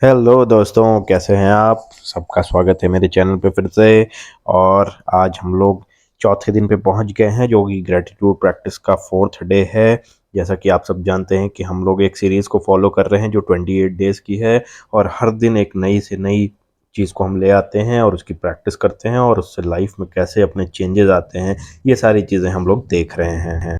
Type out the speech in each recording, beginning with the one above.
Hello दोस्तों, कैसे हैं आप? सबका स्वागत है मेरे चैनल पे फिर से। और आज हम लोग चौथे दिन पे पहुंच गए हैं, जो कि ग्रेटिट्यूड प्रैक्टिस का फोर्थ डे है। जैसा कि आप सब जानते हैं कि हम लोग एक सीरीज़ को फॉलो कर रहे हैं जो 28 डेज़ की है। और हर दिन एक नई से नई चीज़ को हम ले आते हैं और उसकी प्रैक्टिस करते हैं, और उससे लाइफ में कैसे अपने चेंजेस आते हैं, ये सारी चीज़ें हम लोग देख रहे हैं।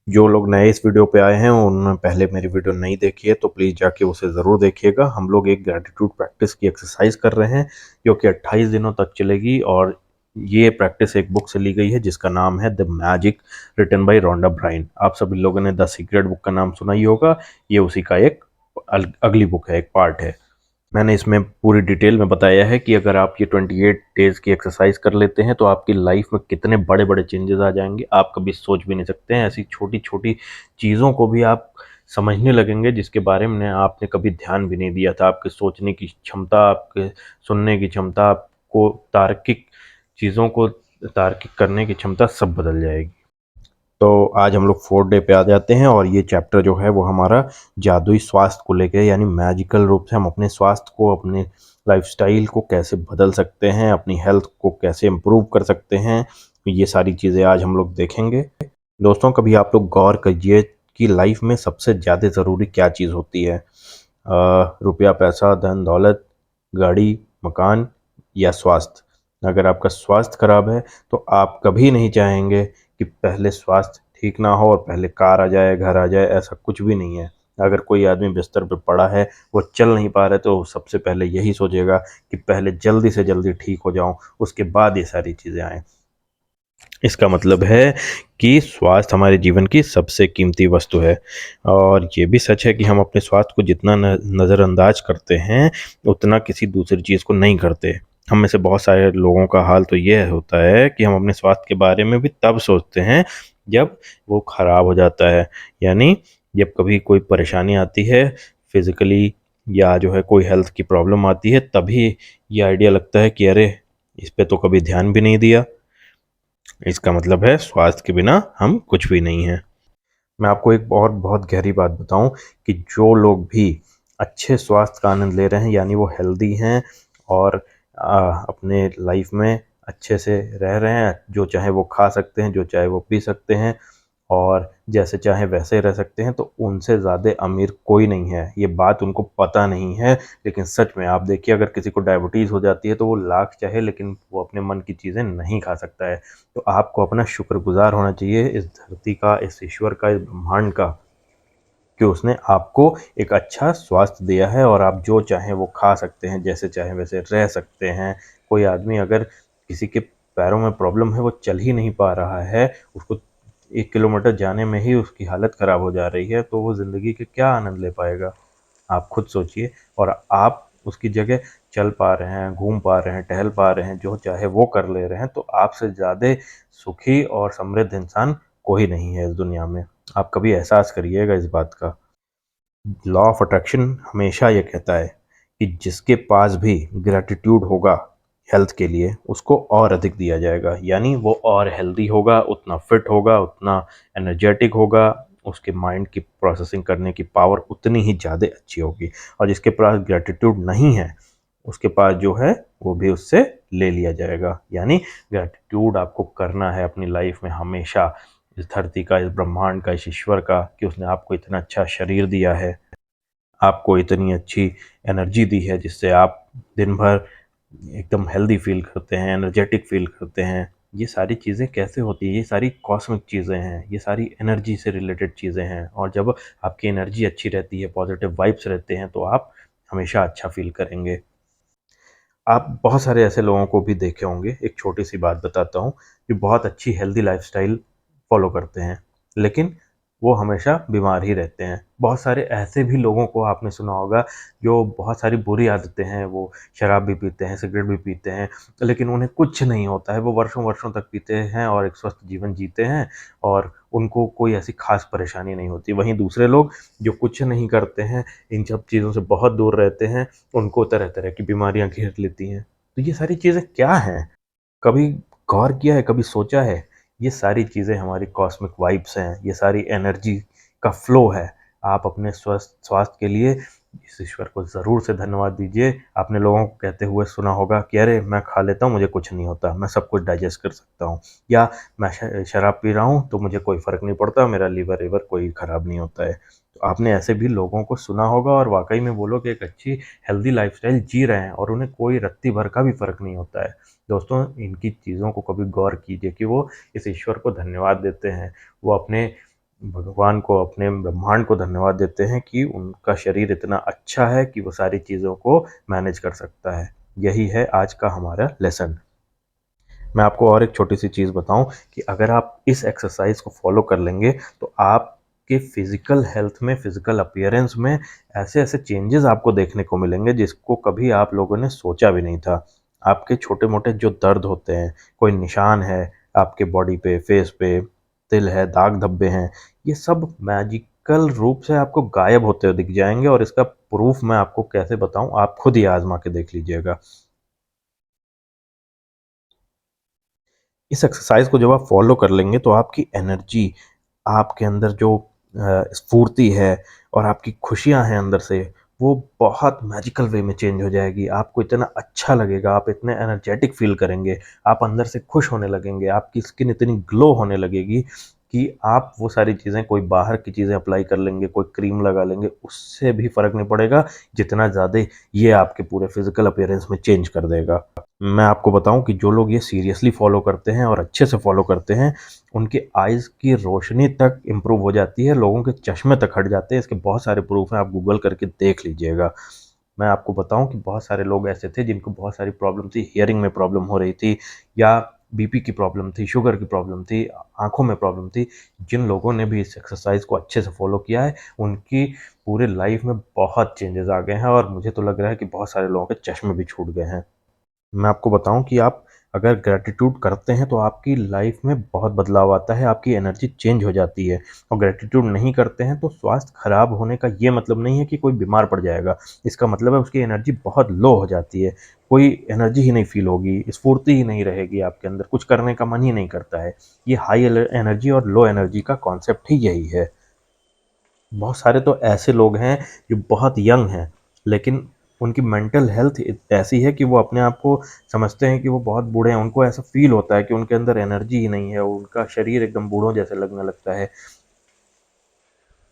जो लोग नए इस वीडियो पे आए हैं उन्होंने पहले मेरी वीडियो नहीं देखी है तो प्लीज़ जाके उसे ज़रूर देखिएगा। हम लोग एक ग्रेटिट्यूड प्रैक्टिस की एक्सरसाइज कर रहे हैं जो कि 28 दिनों तक चलेगी, और ये प्रैक्टिस एक बुक से ली गई है जिसका नाम है the magic, written by Rhonda Byrne. आप सभी लोगों ने द सीक्रेट बुक का नाम सुना ही होगा। ये उसी का एक अगली बुक है, एक पार्ट है। मैंने इसमें पूरी डिटेल में बताया है कि अगर आप ये 28 डेज की एक्सरसाइज कर लेते हैं तो आपकी लाइफ में कितने बड़े बड़े चेंजेस आ जाएंगे, आप कभी सोच भी नहीं सकते हैं। ऐसी छोटी छोटी चीज़ों को भी आप समझने लगेंगे जिसके बारे में आपने कभी ध्यान भी नहीं दिया था। आपके सोचने की क्षमता, आपके सुनने की क्षमता, आपको तार्किक चीज़ों को तार्किक करने की क्षमता सब बदल जाएगी। तो आज हम लोग फोर्थ डे पे आ जाते हैं, और ये चैप्टर जो है वो हमारा जादुई स्वास्थ्य को लेकर, यानी मैजिकल रूप से हम अपने स्वास्थ्य को, अपने लाइफस्टाइल को कैसे बदल सकते हैं, अपनी हेल्थ को कैसे इम्प्रूव कर सकते हैं, तो ये सारी चीज़ें आज हम लोग देखेंगे। दोस्तों, कभी आप लोग गौर करिए कि लाइफ में सबसे ज़्यादा ज़रूरी क्या चीज़ होती है? रुपया, पैसा, धन दौलत, गाड़ी, मकान, या स्वास्थ्य? अगर आपका स्वास्थ्य खराब है तो आप कभी नहीं चाहेंगे कि पहले स्वास्थ्य ठीक ना हो और पहले कार आ जाए, घर आ जाए। ऐसा कुछ भी नहीं है। अगर कोई आदमी बिस्तर पे पड़ा है, वो चल नहीं पा रहा है, तो सबसे पहले यही सोचेगा कि पहले जल्दी से जल्दी ठीक हो जाऊं, उसके बाद ये सारी चीज़ें आएँ। इसका मतलब है कि स्वास्थ्य हमारे जीवन की सबसे कीमती वस्तु है। और ये भी सच है कि हम अपने स्वास्थ्य को जितना नज़रअंदाज करते हैं, उतना किसी दूसरी चीज़ को नहीं करते। हम में से बहुत सारे लोगों का हाल तो ये होता है कि हम अपने स्वास्थ्य के बारे में भी तब सोचते हैं जब वो खराब हो जाता है। यानी जब कभी कोई परेशानी आती है फिज़िकली, या जो है कोई हेल्थ की प्रॉब्लम आती है, तभी ये आइडिया लगता है कि अरे, इस पे तो कभी ध्यान भी नहीं दिया। इसका मतलब है स्वास्थ्य के बिना हम कुछ भी नहीं हैं। मैं आपको एक और बहुत गहरी बात बताऊं कि जो लोग भी अच्छे स्वास्थ्य का आनंद ले रहे हैं, यानी वो हेल्दी हैं और अपने लाइफ में अच्छे से रह रहे हैं, जो चाहे वो खा सकते हैं, जो चाहे वो पी सकते हैं, और जैसे चाहे वैसे रह सकते हैं, तो उनसे ज़्यादा अमीर कोई नहीं है। ये बात उनको पता नहीं है, लेकिन सच में आप देखिए, अगर किसी को डायबिटीज़ हो जाती है तो वो लाख चाहे, लेकिन वो अपने मन की चीज़ें नहीं खा सकता है। तो आपको अपना शुक्रगुजार होना चाहिए इस धरती का, इस ईश्वर का, इस ब्रह्मांड का, कि उसने आपको एक अच्छा स्वास्थ्य दिया है और आप जो चाहें वो खा सकते हैं, जैसे चाहें वैसे रह सकते हैं। कोई आदमी अगर किसी के पैरों में प्रॉब्लम है, वो चल ही नहीं पा रहा है, उसको 1 किलोमीटर जाने में ही उसकी हालत ख़राब हो जा रही है, तो वो ज़िंदगी के क्या आनंद ले पाएगा? आप खुद सोचिए। और आप उसकी जगह चल पा रहे हैं, घूम पा रहे हैं, टहल पा रहे हैं, जो चाहे वो कर ले रहे हैं, तो आपसे ज़्यादा सुखी और समृद्ध इंसान कोई नहीं है इस दुनिया में। आप कभी एहसास करिएगा इस बात का। लॉ ऑफ अट्रैक्शन हमेशा ये कहता है कि जिसके पास भी ग्रैटिट्यूड होगा हेल्थ के लिए, उसको और अधिक दिया जाएगा। यानी वो और हेल्दी होगा, उतना फिट होगा, उतना एनर्जेटिक होगा, उसके माइंड की प्रोसेसिंग करने की पावर उतनी ही ज़्यादा अच्छी होगी। और जिसके पास ग्रैटिट्यूड नहीं है, उसके पास जो है वो भी उससे ले लिया जाएगा। यानी ग्रैटिट्यूड आपको करना है अपनी लाइफ में हमेशा, इस धरती का, इस ब्रह्मांड का, इस ईश्वर का, कि उसने आपको इतना अच्छा शरीर दिया है, आपको इतनी अच्छी एनर्जी दी है जिससे आप दिन भर एकदम हेल्दी फील करते हैं, एनर्जेटिक फील करते हैं। ये सारी चीज़ें कैसे होती हैं? ये सारी कॉस्मिक चीज़ें हैं, ये सारी एनर्जी से रिलेटेड चीज़ें हैं। और जब आपकी एनर्जी अच्छी रहती है, पॉजिटिव वाइब्स रहते हैं, तो आप हमेशा अच्छा फील करेंगे। आप बहुत सारे ऐसे लोगों को भी देखे होंगे, एक छोटी सी बात बताता हूँ, जो बहुत अच्छी हेल्दी लाइफस्टाइल फॉलो करते हैं, लेकिन वो हमेशा बीमार ही रहते हैं। बहुत सारे ऐसे भी लोगों को आपने सुना होगा जो बहुत सारी बुरी आदतें हैं, वो शराब भी पीते हैं, सिगरेट भी पीते हैं, लेकिन उन्हें कुछ नहीं होता है। वो वर्षों वर्षों तक पीते हैं और एक स्वस्थ जीवन जीते हैं, और उनको कोई ऐसी खास परेशानी नहीं होती। वहीं दूसरे लोग जो कुछ नहीं करते हैं, इन सब चीज़ों से बहुत दूर रहते हैं, उनको तरह तरह की बीमारियां घेर लेती हैं। तो ये सारी चीज़ें क्या हैं? कभी गौर किया है, कभी सोचा है? ये सारी चीज़ें हमारी कॉस्मिक वाइब्स हैं, ये सारी एनर्जी का फ्लो है। आप अपने स्वस्थ स्वास्थ्य के लिए इस ईश्वर को ज़रूर से धन्यवाद दीजिए। आपने लोगों को कहते हुए सुना होगा कि अरे मैं खा लेता हूँ, मुझे कुछ नहीं होता, मैं सब कुछ डाइजेस्ट कर सकता हूँ, या मैं शराब पी रहा हूँ तो मुझे कोई फ़र्क नहीं पड़ता, मेरा लीवर कोई ख़राब नहीं होता है। तो आपने ऐसे भी लोगों को सुना होगा और वाक़ई में वो लोग एक अच्छी हेल्दी लाइफ़स्टाइल जी रहे हैं और उन्हें कोई रत्ती भर का भी फ़र्क नहीं होता है। दोस्तों, इनकी चीज़ों को कभी गौर कीजिए कि वो इस ईश्वर को धन्यवाद देते हैं। वो अपने भगवान को, अपने ब्रह्मांड को धन्यवाद देते हैं कि उनका शरीर इतना अच्छा है कि वो सारी चीज़ों को मैनेज कर सकता है। यही है आज का हमारा लेसन। मैं आपको और एक छोटी-सी चीज़ बताऊँ कि अगर आप इस एक्सरसाइज़ को फ़ॉलो कर लेंगे, तो आपके फ़िज़िकल हेल्थ में, फ़िज़िकल अपीयरेंस में ऐसे-ऐसे चेंजेज़ आपको देखने को मिलेंगे, जिसको कभी आप लोगों ने सोचा भी नहीं था। आपके छोटे-मोटे जो दर्द होते हैं, कोई निशान है आपके बॉडी पे, फेस पे, तिल है, दाग-धब्बे हैं, ये सब मैजिकल रूप से आपको गायब होते हुए दिख जाएँगे और इसका प्रूफ़ मैं आपको कैसे बताऊँ, आप खुद ही आज़मा के देख लीजिएगा। इस एक्सरसाइज़ को जब आप फ़ॉलो कर लेंगे तो आपकी एनर्जी, आपके अंदर जो स्फूर्ति है और आपकी खुशियाँ हैं अंदर से, वो बहुत मैजिकल वे में चेंज हो जाएगी। आपको इतना अच्छा लगेगा, आप इतने एनर्जेटिक फ़ील करेंगे, आप अंदर से खुश होने लगेंगे, आपकी स्किन इतनी ग्लो होने लगेगी कि आप वो सारी चीज़ें, कोई बाहर की चीज़ें अप्लाई कर लेंगे, कोई क्रीम लगा लेंगे, उससे भी फ़र्क नहीं पड़ेगा, जितना ज़्यादा ये आपके पूरे फ़िज़िकल अपीयरेंस में चेंज कर देगा। मैं आपको बताऊँ कि जो लोग ये सीरियसली फ़ॉलो करते हैं और अच्छे से फ़ॉलो करते हैं, उनके आइज़ की रोशनी तक इम्प्रूव हो जाती है, लोगों के चश्मे तक हट जाते हैं। इसके बहुत सारे प्रूफ़ हैं, आप गूगल करके देख लीजिएगा। मैं आपको बताऊँ कि बहुत सारे लोग ऐसे थे जिनको बहुत सारी प्रॉब्लम थी, हियरिंग में प्रॉब्लम हो रही थी या बीपी की प्रॉब्लम थी, शुगर की प्रॉब्लम थी, आँखों में प्रॉब्लम थी। जिन लोगों ने भी इस एक्सरसाइज़ को अच्छे से फ़ॉलो किया है, उनकी पूरे लाइफ़ में बहुत चेंजेज़ आ गए हैं और मुझे तो लग रहा है कि बहुत सारे लोगों के चश्मे भी छूट गए हैं। मैं आपको बताऊँ कि आप अगर ग्रैटिट्यूड करते हैं तो आपकी लाइफ में बहुत बदलाव आता है, आपकी एनर्जी चेंज हो जाती है और ग्रैटिट्यूड नहीं करते हैं तो स्वास्थ्य खराब होने का ये मतलब नहीं है कि कोई बीमार पड़ जाएगा। इसका मतलब है उसकी एनर्जी बहुत लो हो जाती है, कोई एनर्जी ही नहीं फ़ील होगी, स्फूर्ति ही नहीं रहेगी आपके अंदर, कुछ करने का मन ही नहीं करता है। ये हाई एनर्जी और लो एनर्जी का कॉन्सेप्ट ही यही है। बहुत सारे तो ऐसे लोग हैं जो बहुत यंग हैं, लेकिन उनकी मेंटल हेल्थ ऐसी है कि वो अपने आप को समझते हैं कि वो बहुत बूढ़े हैं। उनको ऐसा फ़ील होता है कि उनके अंदर एनर्जी ही नहीं है, उनका शरीर एकदम बूढ़ों जैसे लगने लगता है।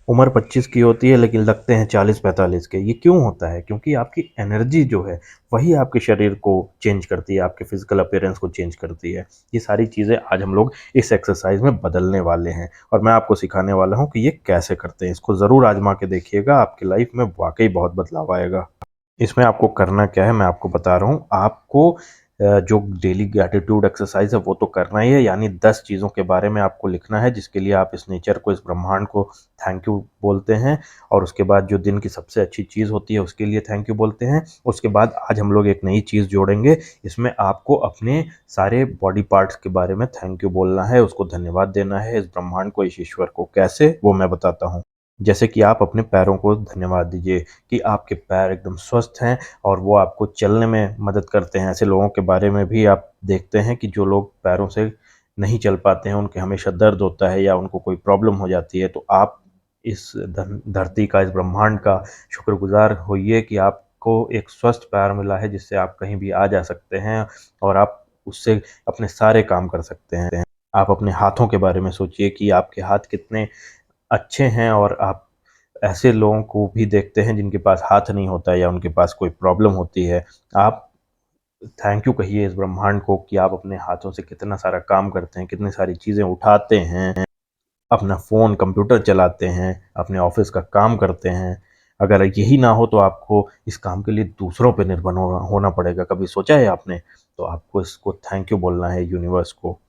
उम्र 25 की होती है लेकिन लगते हैं 40-45 के। ये क्यों होता है? क्योंकि आपकी एनर्जी जो है, वही आपके शरीर को चेंज करती है, आपके फ़िज़िकल अपीयरेंस को चेंज करती है। ये सारी चीज़ें आज हम लोग इस एक्सरसाइज़ में बदलने वाले हैं और मैं आपको सिखाने वाला हूँ कि ये कैसे करते हैं। इसको ज़रूर आज़मा के देखिएगा, आपकी लाइफ़ में वाक़ई बहुत बदलाव आएगा। इसमें आपको करना क्या है मैं आपको बता रहा हूँ। आपको जो डेली ग्रैटिट्यूड एक्सरसाइज़ है वो तो करना ही है, यानी 10 चीज़ों के बारे में आपको लिखना है जिसके लिए आप इस नेचर को, इस ब्रह्मांड को थैंक यू बोलते हैं और उसके बाद जो दिन की सबसे अच्छी चीज़ होती है उसके लिए थैंक यू बोलते हैं। उसके बाद आज हम लोग एक नई चीज़ जोड़ेंगे, इसमें आपको अपने सारे बॉडी पार्ट्स के बारे में थैंक यू बोलना है, उसको धन्यवाद देना है इस ब्रह्मांड को, इस ईश्वर को। कैसे? वो मैं बताता हूँ। जैसे कि आप अपने पैरों को धन्यवाद दीजिए कि आपके पैर एकदम स्वस्थ हैं और वो आपको चलने में मदद करते हैं। ऐसे लोगों के बारे में भी आप देखते हैं कि जो लोग पैरों से नहीं चल पाते हैं, उनके हमेशा दर्द होता है या उनको कोई प्रॉब्लम हो जाती है, तो आप इस धरती का, इस ब्रह्मांड का शुक्रगुज़ार होइए कि आपको एक स्वस्थ पैर मिला है, जिससे आप कहीं भी आ जा सकते हैं और आप उससे अपने सारे काम कर सकते हैं। आप अपने हाथों के बारे में सोचिए कि आपके हाथ कितने अच्छे हैं और आप ऐसे लोगों को भी देखते हैं जिनके पास हाथ नहीं होता है या उनके पास कोई प्रॉब्लम होती है। आप थैंक यू कहिए इस ब्रह्मांड को कि आप अपने हाथों से कितना सारा काम करते हैं, कितनी सारी चीज़ें उठाते हैं, अपना फ़ोन, कंप्यूटर चलाते हैं, अपने ऑफ़िस का काम करते हैं। अगर यही ना हो तो आपको इस काम के लिए दूसरों पे निर्भर होना पड़ेगा। कभी सोचा है आपने? तो आपको इसको थैंक यू बोलना है यूनिवर्स को।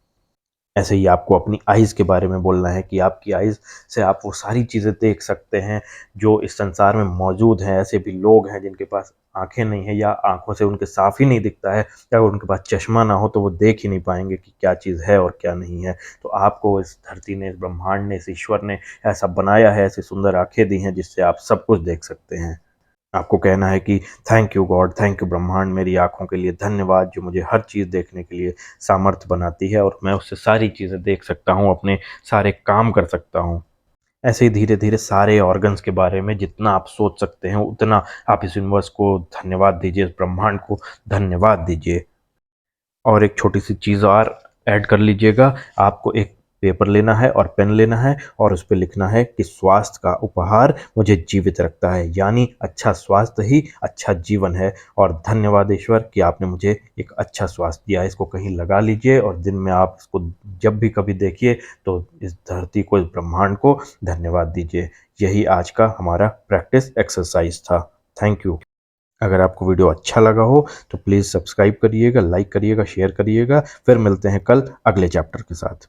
ऐसे ही आपको अपनी आइज़ के बारे में बोलना है कि आपकी आइज़ से आप वो सारी चीज़ें देख सकते हैं जो इस संसार में मौजूद हैं। ऐसे भी लोग हैं जिनके पास आँखें नहीं हैं या आँखों से उनके साफ़ ही नहीं दिखता है या अगर उनके पास चश्मा ना हो तो वो देख ही नहीं पाएँगे कि क्या चीज़ है और क्या नहीं है। तो आपको इस धरती ने, इस ब्रह्मांड ने, इस ईश्वर ने ऐसा बनाया है, ऐसी सुंदर आँखें दी हैं जिससे आप सब कुछ देख सकते हैं। आपको कहना है कि thank you God, thank you ब्रह्मांड, मेरी आँखों के लिए धन्यवाद जो मुझे हर चीज़ देखने के लिए सामर्थ्य बनाती है और मैं उससे सारी चीज़ें देख सकता हूँ, अपने सारे काम कर सकता हूँ। ऐसे ही धीरे धीरे सारे ऑर्गन्स के बारे में जितना आप सोच सकते हैं उतना आप इस यूनिवर्स को धन्यवाद दीजिए, इस ब्रह्मांड को धन्यवाद दीजिए। और एक छोटी सी चीज़ और ऐड कर लीजिएगा, आपको एक पेपर लेना है और पेन लेना है और उस पे लिखना है कि स्वास्थ्य का उपहार मुझे जीवित रखता है, यानी अच्छा स्वास्थ्य ही अच्छा जीवन है। और धन्यवाद ईश्वर कि आपने मुझे एक अच्छा स्वास्थ्य दिया है। इसको कहीं लगा लीजिए और दिन में आप इसको जब भी कभी देखिए तो इस धरती को, इस ब्रह्मांड को धन्यवाद दीजिए। यही आज का हमारा प्रैक्टिस एक्सरसाइज था। Thank you. अगर आपको वीडियो अच्छा लगा हो तो प्लीज़ सब्सक्राइब करिएगा, लाइक करिएगा, शेयर करिएगा। फिर मिलते हैं कल अगले चैप्टर के साथ।